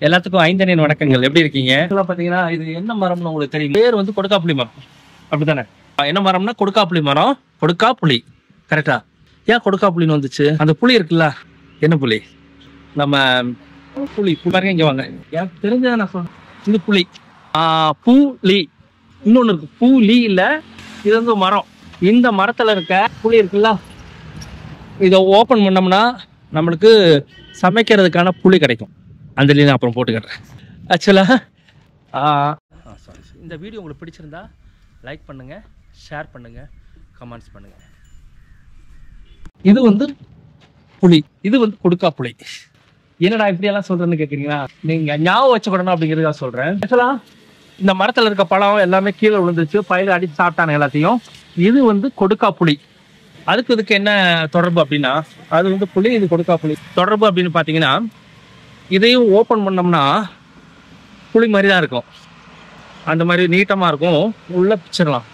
எல்லாத்துக்கும் ஐந்தனின் வணக்கங்கள். எப்படி இருக்கீங்க? பாத்தீங்கன்னா இது என்ன மரம்னு உங்களுக்கு தெரியும். பேர் வந்து கொடுக்காப்புளி மரம், அப்படித்தானே? என்ன மரம்னா கொடுக்காப்புளி மரம். கொடுக்காப்புளி, கரெக்டா? ஏன் கொடுக்காப்புளின்னு வந்துச்சு? அந்த புளி இருக்குல்ல, என்ன புளி? நம்ம புளி பாருங்க, இங்க வாங்க. எனக்கு தெரிஞ்சதை நான் சொல்றேன். இது புளி. பூலி. இன்னொன்னு இருக்கு, பூலி இல்ல, இது வந்து மரம். இந்த மரத்துல இருக்க புளி இருக்குல்ல, இதை ஓபன் பண்ணோம்னா நம்மளுக்கு சமைக்கிறதுக்கான புளி கிடைக்கும். அந்த நான் அப்புறம் போட்டுக்கிறேன். ஆக்சுவலாக இந்த வீடியோ உங்களுக்கு பிடிச்சிருந்தா லைக் பண்ணுங்க, ஷேர் பண்ணுங்க, கமெண்ட்ஸ் பண்ணுங்க. இது வந்து புளி, இது வந்து கொடுக்கா புளி. என்னடா இப்படியெல்லாம் சொல்றேன்னு கேட்குறீங்களா? நீங்க ஞாபகம் வச்சுக்கணும் அப்படிங்கிறதா சொல்றேன். ஆக்சுவலா இந்த மரத்துல இருக்க பழம் எல்லாமே கீழே விழுந்துச்சு, பயிர் அடிச்சு சாப்பிட்டானு எல்லாத்தையும். இது வந்து கொடுக்கா புளி. அதுக்கு இதுக்கு என்ன தொடர்பு அப்படின்னா, அது வந்து புளி, இது கொடுக்கா புளி. தொடர்பு அப்படின்னு பார்த்தீங்கன்னா, இதையும் ஓப்பன் பண்ணோம்னா புளி மாதிரி தான் இருக்கும். அந்த மாதிரி நீட்டமாக இருக்கும், உள்ள பிச்சிடலாம்.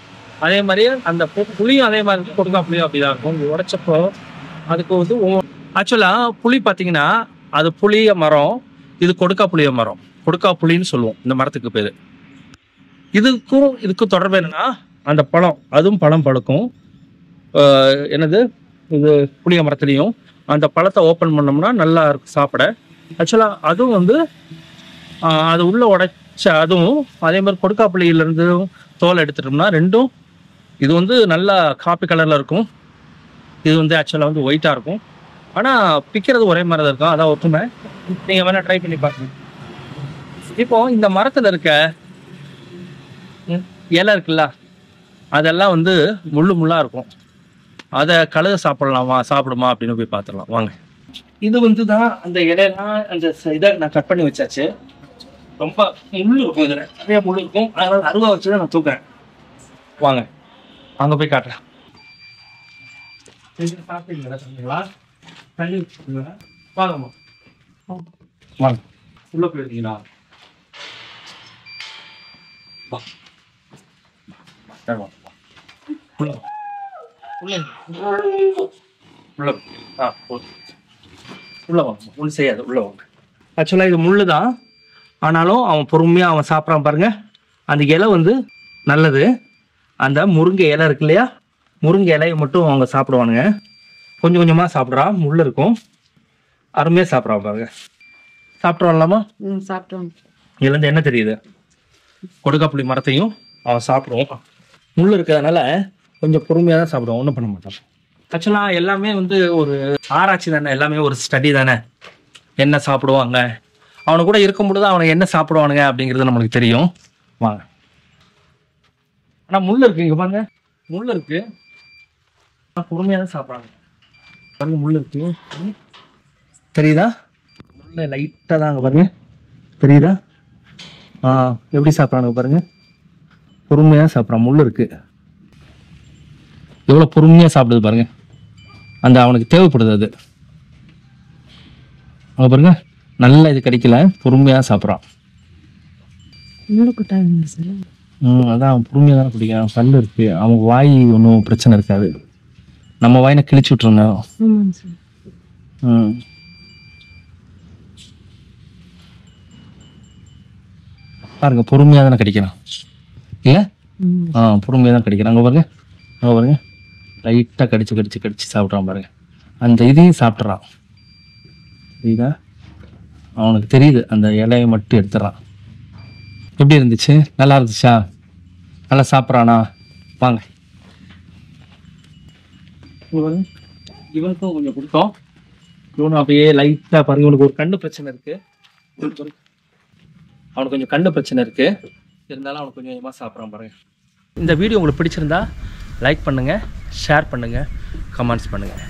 அதே மாதிரி அந்த புளியும் அதே மாதிரி கொடுக்கா புளியும் அப்படிதான் இருக்கும். உடைச்சப்போ அதுக்கு வந்து ஆக்சுவலாக புளி பார்த்தீங்கன்னா அது புளிய மரம், இது கொடுக்கா புளிய மரம். கொடுக்கா புளின்னு சொல்லுவோம் இந்த மரத்துக்கு பேர். இதுக்கும் தொடர்பு என்னன்னா, அந்த பழம், அதுவும் பழம் பழுக்கும். என்னது, இது புளிய மரத்துலையும் அந்த பழத்தை ஓப்பன் பண்ணோம்னா நல்லா இருக்கும் சாப்பிட. ஆக்சுவலாக அதுவும் வந்து அது உள்ள உடைச்ச அதுவும் அதே மாதிரி கொடுக்காப்புளியிலேருந்து தோலை எடுத்துட்டோம்னா ரெண்டும், இது வந்து நல்லா காப்பி கலரில் இருக்கும், இது வந்து ஆக்சுவலாக வந்து ஒயிட்டாக இருக்கும். ஆனால் பிக்கிறது ஒரே மாதிரி தான் இருக்கும், அதான் ஒற்றுமை. நீங்கள் வேணால் ட்ரை பண்ணி பாருங்க. இப்போ இந்த மரத்தில் இருக்க இலை இருக்குல்ல, அதெல்லாம் வந்து முள்ளாக இருக்கும். அதை கழுத சாப்பிடுமா அப்படின்னு போய் பார்த்துடலாம் வாங்க. இது வந்து தான் அந்த இலையெல்லாம், அந்த இதை நான் கட் பண்ணி வச்சாச்சு. ரொம்ப முள் இருக்கும், இதில் நிறைய முள் இருக்கும். அதனால அருவா வச்சு தான் நான் தூக்குறேன். வாங்க அங்கே போய் காட்டுறேன். சாப்பிட்டீங்களா? சொன்னீங்களா? தண்ணி வச்சுக்கீங்களா? வாங்கம்மா வாங்க. உள்ள போயிருக்கீங்களா? உள்ள வாங்க, ஒன்றும் செய்யாது, உள்ள வாங்க. ஆக்சுவலாக இது முள்ளு தான், ஆனாலும் அவன் பொறுமையாக அவன் சாப்பிட்றான் பாருங்க. அந்த இலை வந்து நல்லது. அந்த முருங்கை இலை இருக்கு இல்லையா, முருங்கை இலையை மட்டும் அவங்க சாப்பிடுவானுங்க. கொஞ்சம் கொஞ்சமாக சாப்பிட்றான், முள் இருக்கும். அருமையாக சாப்பிட்றான் பாருங்க. சாப்பிட்றான்லாமா? சாப்பிட்டோம். இதுலேருந்து என்ன தெரியுது? கொடுக்காப்புளி மரத்தையும் அவன் சாப்பிடுவான். முள் இருக்கிறதுனால கொஞ்சம் பொறுமையாக தான் சாப்பிடுவான், ஒன்றும் பண்ண மாட்டான். ஆக்சுவலாக எல்லாமே வந்து ஒரு ஆராய்ச்சி தானே, எல்லாமே ஒரு ஸ்டடி தானே. என்ன சாப்பிடுவாங்க, அவனை கூட இருக்கும்போது தான் அவனை என்ன சாப்பிடுவானுங்க அப்படிங்கிறது நம்மளுக்கு தெரியும். வாங்க. ஆனால் முள் இருக்கு, இங்கே பாருங்க, முள் இருக்கு. பொறுமையாக தான் சாப்பிட்றாங்க பாருங்க. முள் இருக்கு, தெரியுதா? முள்ள லைட்டாக தான் அங்கே பாருங்க, தெரியுதா? எப்படி சாப்பிட்றானுங்க பாருங்க, பொறுமையாக சாப்பிட்றான். முள் இருக்கு, எவ்வளோ பொறுமையாக சாப்பிடுது பாருங்க. அந்த அவனுக்கு தேவைப்படுது அது. அங்கே பாருங்க, நல்லா இது கிடைக்கல, பொறுமையாக சாப்பிட்றான். அதான் அவன் பொறுமையாக தானே பிடிக்கும். பல்லு இருக்கு, அவங்க வாய் ஒன்றும் பிரச்சனை இருக்காது. நம்ம வாயினை கிழிச்சு விட்டுருங்க. பாருங்க, பொறுமையாக தானே கிடைக்கிறான் இல்லை? பொறுமையாக தான் கிடைக்கிறான். அங்கே பாருங்க, அங்கே பாருங்க, லைட்டாக கடிச்சு சாப்பிட்றான் பாருங்க. அந்த இதையும் சாப்பிட்றான், தெரியுதா? அவனுக்கு தெரியுது, அந்த இலையை மட்டும் எடுத்துடுறான். எப்படி இருந்துச்சு? நல்லா இருந்துச்சா? நல்லா சாப்பிட்றானா? வாங்க. இவனுக்கும் கொஞ்சம் கொடுத்தோம். இவனும் அப்படியே லைட்டாக பாருங்க, இவனுக்கு ஒரு கண்ணு பிரச்சனை இருக்கு. அவனுக்கு கொஞ்சம் கண்ணு பிரச்சனை இருக்கு, இருந்தாலும் அவனுக்கு கொஞ்சம் கொஞ்சமாக சாப்பிட்றான் பாருங்க. இந்த வீடியோ உங்களுக்கு பிடிச்சிருந்தா லைக் பண்ணுங்கள், ஷேர் பண்ணுங்கள், கமெண்ட்ஸ் பண்ணுங்கள்.